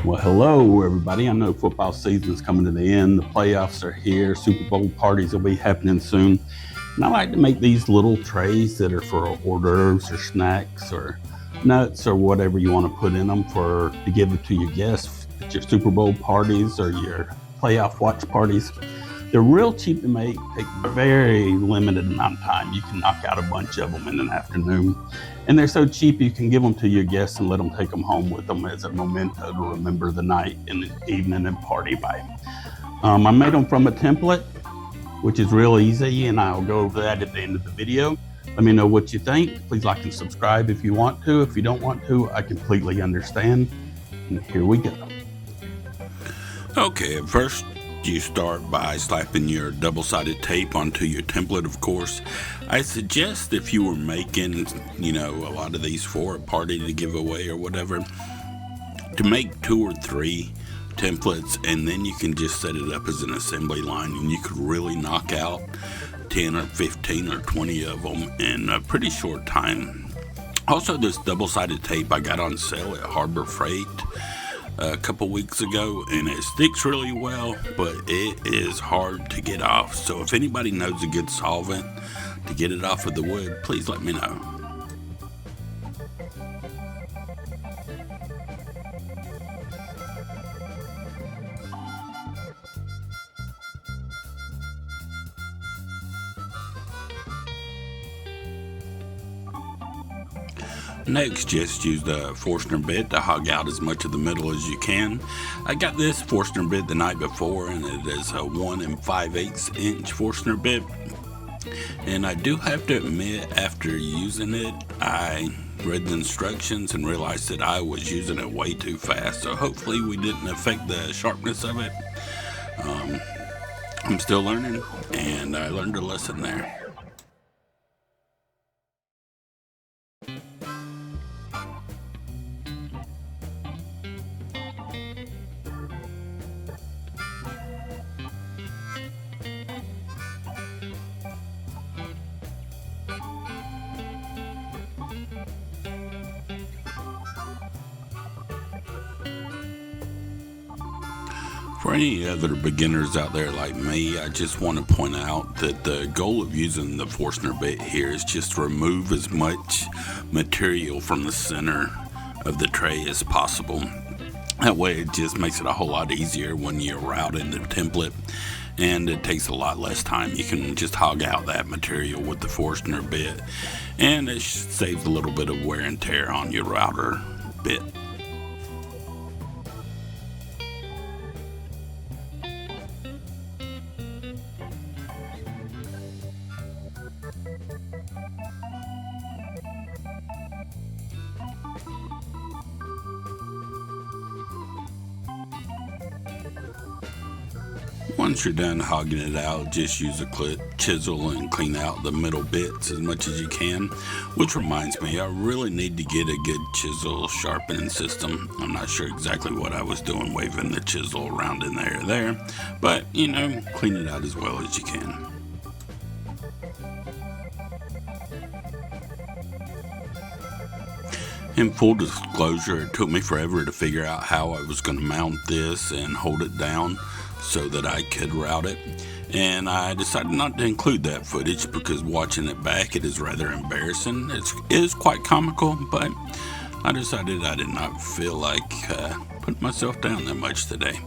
Well, hello, everybody. I know football season's coming to the end. The playoffs are here. Super Bowl parties will be happening soon. And I like to make these little trays that are for hors d'oeuvres or snacks or nuts or whatever you want to put in them to give it to your guests at your Super Bowl parties or your playoff watch parties. They're real cheap to make, take very limited amount of time. You can knock out a bunch of them in an afternoon. And they're so cheap you can give them to your guests and let them take them home with them as a memento to remember the night and the evening and party by. I made them from a template, which is real easy, and I'll go over that at the end of the video. Let me know what you think. Please like and subscribe if you want to. If you don't want to, I completely understand. And here we go. Okay, first you start by slapping your double-sided tape onto your template, of course. I suggest if you were making, a lot of these for a party to give away or whatever, to make 2 or 3 templates, and then you can just set it up as an assembly line, and you could really knock out 10 or 15 or 20 of them in a pretty short time. Also, this double-sided tape I got on sale at Harbor Freight a couple weeks ago, and it sticks really well, but it is hard to get off. So if anybody knows a good solvent to get it off of the wood, please let me know. Next, just use the Forstner bit to hog out as much of the middle as you can. I got this Forstner bit the night before, and it is a 1 5/8 inch Forstner bit. And I do have to admit, after using it, I read the instructions and realized that I was using it way too fast. So hopefully we didn't affect the sharpness of it. I'm still learning, and I learned a lesson there. For any other beginners out there like me, I just want to point out that the goal of using the Forstner bit here is just to remove as much material from the center of the tray as possible. That way it just makes it a whole lot easier when you're routing the template, and it takes a lot less time. You can just hog out that material with the Forstner bit, and it saves a little bit of wear and tear on your router bit. Once you're done hogging it out, just use a chisel and clean out the middle bits as much as you can. Which reminds me, I really need to get a good chisel sharpening system. I'm not sure exactly what I was doing waving the chisel around in there, but clean it out as well as you can. In full disclosure, it took me forever to figure out how I was going to mount this and hold it down so that I could route it, and I decided not to include that footage because watching it back, it is rather embarrassing. It is quite comical, but I decided I did not feel like putting myself down that much today.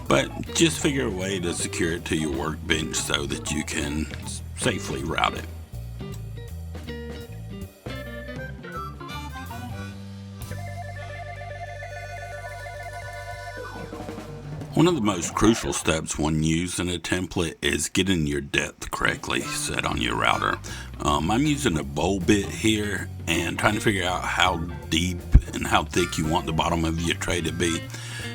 But just figure a way to secure it to your workbench so that you can safely route it. One of the most crucial steps when using a template is getting your depth correctly set on your router. I'm using a bowl bit here and trying to figure out how deep and how thick you want the bottom of your tray to be,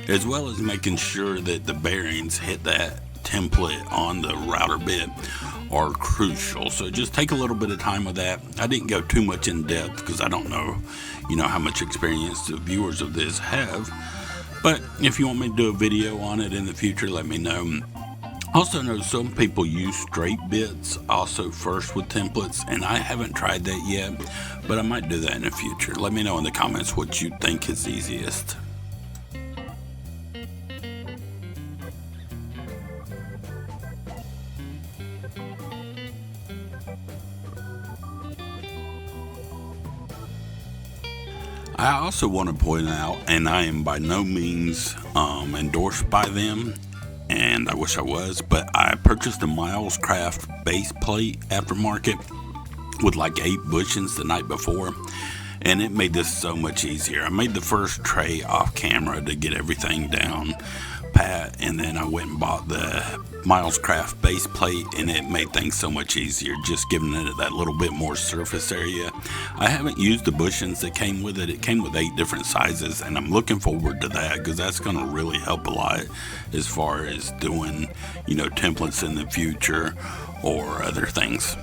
as well as making sure that the bearings hit that template on the router bit are crucial. So just take a little bit of time with that. I didn't go too much in depth because I don't know, how much experience the viewers of this have. But if you want me to do a video on it in the future, let me know. Also know some people use straight bits also first with templates, and I haven't tried that yet, but I might do that in the future. Let me know in the comments what you think is easiest. I also want to point out, and I am by no means endorsed by them, and I wish I was, but I purchased a Miles Craft base plate aftermarket with like 8 bushings the night before, and it made this so much easier. I made the first tray off camera to get everything down pat, and then I went and bought the Miles Craft base plate, and it made things so much easier, just giving it that little bit more surface area. I haven't used the bushings that came with it. It came with 8 different sizes, and I'm looking forward to that because that's going to really help a lot as far as doing, templates in the future or other things.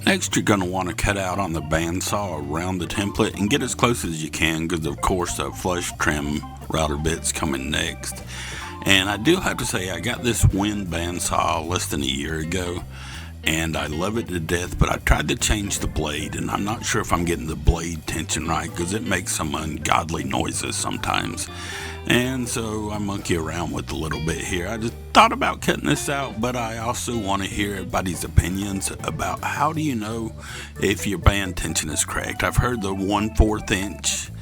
Next, you're going to want to cut out on the bandsaw around the template and get as close as you can because, of course, the flush trim router bit's coming next. And I do have to say, I got this Wind bandsaw less than a year ago, and I love it to death, but I tried to change the blade, and I'm not sure if I'm getting the blade tension right because it makes some ungodly noises sometimes. And so I monkey around with a little bit here. I just thought about cutting this out, but I also want to hear everybody's opinions about how do you know if your band tension is correct. I've heard the 1/4 inch,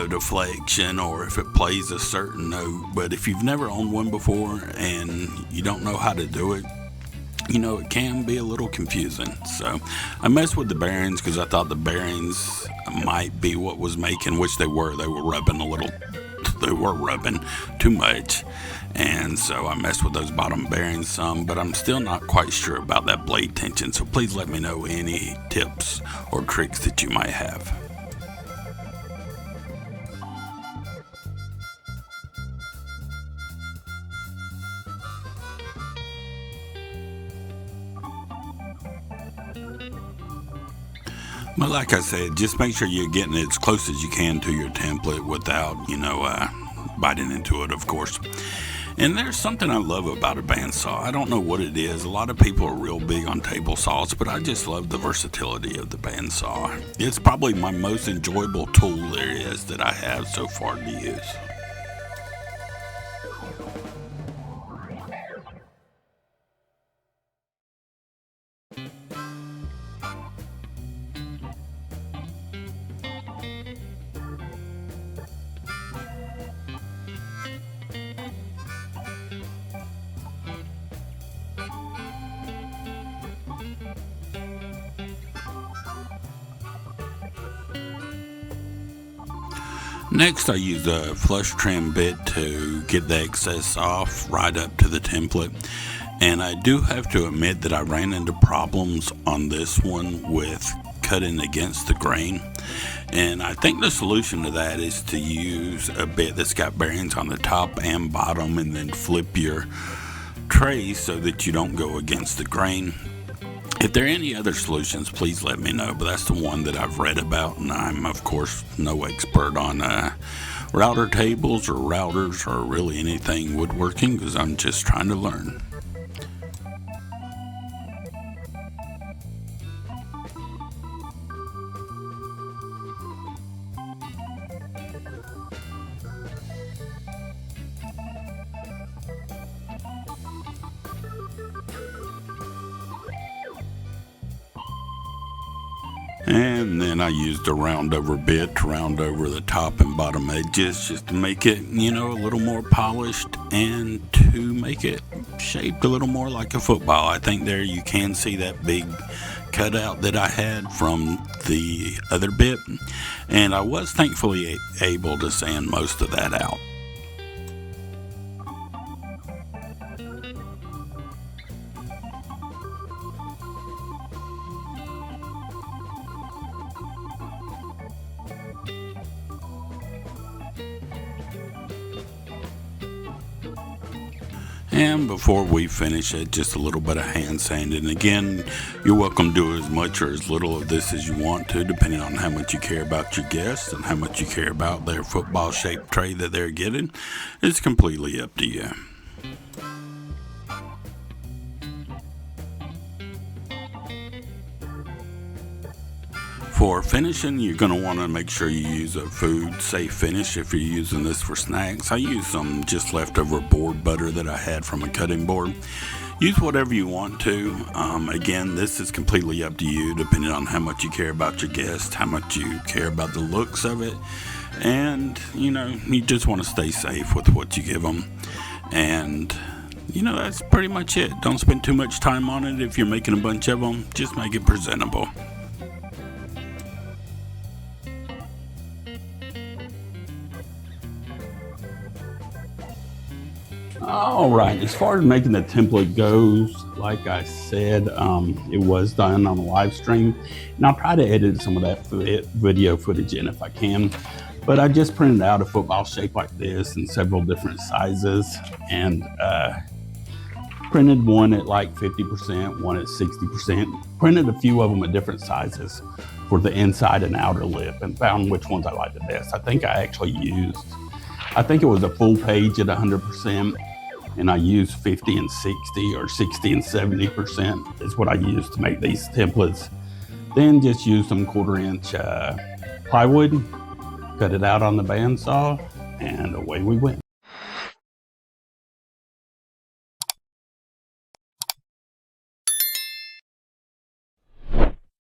deflection, or if it plays a certain note, but if you've never owned one before and you don't know how to do it, it can be a little confusing. So I messed with the bearings because I thought the bearings might be what was making, which they were rubbing too much, and so I messed with those bottom bearings some, but I'm still not quite sure about that blade tension, so please let me know any tips or tricks that you might have. But like I said, just make sure you're getting as close as you can to your template without, biting into it, of course. And there's something I love about a bandsaw. I don't know what it is. A lot of people are real big on table saws, but I just love the versatility of the bandsaw. It's probably my most enjoyable tool there is that I have so far to use. Next, I use a flush trim bit to get the excess off right up to the template. And I do have to admit that I ran into problems on this one with cutting against the grain. And I think the solution to that is to use a bit that's got bearings on the top and bottom and then flip your tray so that you don't go against the grain. If there are any other solutions, please let me know, but that's the one that I've read about, and I'm, of course, no expert on router tables or routers or really anything woodworking because I'm just trying to learn. And then I used a round over bit to round over the top and bottom edges just to make it, a little more polished and to make it shaped a little more like a football. I think there you can see that big cutout that I had from the other bit, and I was thankfully able to sand most of that out. And before we finish it, just a little bit of hand sanding. Again, you're welcome to do as much or as little of this as you want to, depending on how much you care about your guests and how much you care about their football shaped tray that they're getting. It's completely up to you. For finishing, you're going to want to make sure you use a food safe finish if you're using this for snacks. I use some just leftover board butter that I had from a cutting board. Use whatever you want to. Again, this is completely up to you, depending on how much you care about your guests, how much you care about the looks of it, and you just want to stay safe with what you give them. And that's pretty much it. Don't spend too much time on it. If you're making a bunch of them, just make it presentable. All right, as far as making the template goes, like I said, it was done on a live stream, and I'll try to edit some of that video footage in if I can. But I just printed out a football shape like this in several different sizes, and printed one at like 50%, one at 60%. Printed a few of them at different sizes for the inside and outer lip, and found which ones I liked the best. I think it was a full page at 100%, and I used 50 and 60 or 60 and 70% is what I used to make these templates. Then just used some 1/4-inch plywood, cut it out on the bandsaw, and away we went.